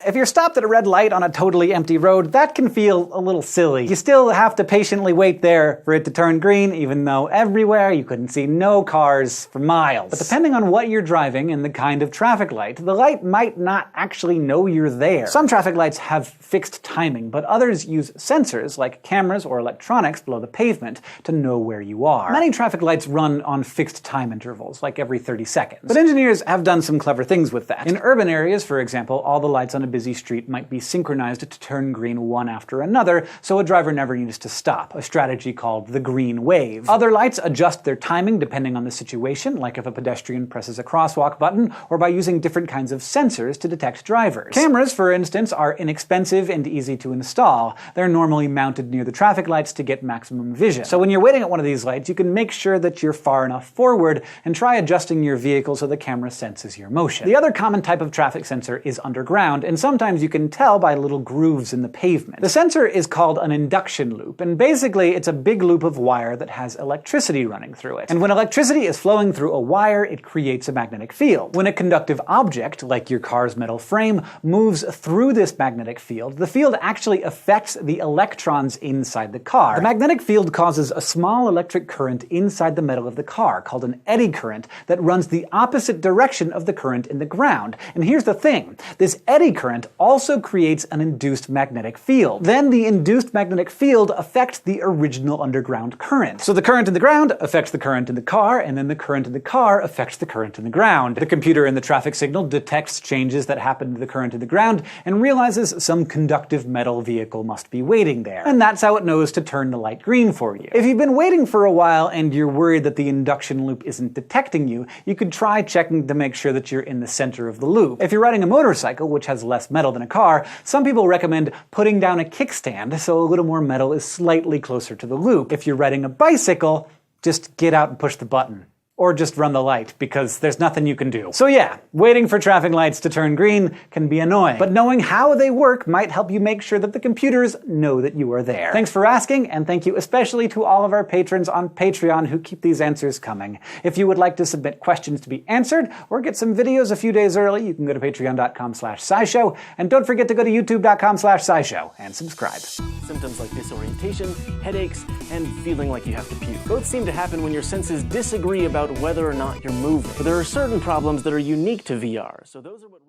If you're stopped at a red light on a totally empty road, that can feel a little silly. You still have to patiently wait there for it to turn green, even though everywhere you couldn't see no cars for miles. But depending on what you're driving and the kind of traffic light, the light might not actually know you're there. Some traffic lights have fixed timing, but others use sensors like cameras or electronics below the pavement to know where you are. Many traffic lights run on fixed time intervals, like every 30 seconds. But engineers have done some clever things with that. In urban areas, for example, all the lights on a busy street might be synchronized to turn green one after another, so a driver never needs to stop, a strategy called the green wave. Other lights adjust their timing depending on the situation, like if a pedestrian presses a crosswalk button, or by using different kinds of sensors to detect drivers. Cameras, for instance, are inexpensive and easy to install. They're normally mounted near the traffic lights to get maximum vision. So when you're waiting at one of these lights, you can make sure that you're far enough forward and try adjusting your vehicle so the camera senses your motion. The other common type of traffic sensor is underground, and sometimes you can tell by little grooves in the pavement. The sensor is called an induction loop, and basically it's a big loop of wire that has electricity running through it. And when electricity is flowing through a wire, it creates a magnetic field. When a conductive object, like your car's metal frame, moves through this magnetic field, the field actually affects the electrons inside the car. The magnetic field causes a small electric current inside the metal of the car, called an eddy current, that runs the opposite direction of the current in the ground. And here's the thing, this eddy current also creates an induced magnetic field. Then the induced magnetic field affects the original underground current. So the current in the ground affects the current in the car, and then the current in the car affects the current in the ground. The computer in the traffic signal detects changes that happen to the current in the ground and realizes some conductive metal vehicle must be waiting there. And that's how it knows to turn the light green for you. If you've been waiting for a while and you're worried that the induction loop isn't detecting you, you could try checking to make sure that you're in the center of the loop. If you're riding a motorcycle, which has less metal than a car, some people recommend putting down a kickstand so a little more metal is slightly closer to the loop. If you're riding a bicycle, just get out and push the button. Or just run the light, because there's nothing you can do. So yeah, waiting for traffic lights to turn green can be annoying, but knowing how they work might help you make sure that the computers know that you are there. Thanks for asking, and thank you especially to all of our patrons on Patreon who keep these answers coming. If you would like to submit questions to be answered, or get some videos a few days early, you can go to patreon.com/SciShow, and don't forget to go to youtube.com/SciShow and subscribe. Symptoms like disorientation, headaches, and feeling like you have to puke. Both seem to happen when your senses disagree about whether or not you're moving. But there are certain problems that are unique to VR, so those are what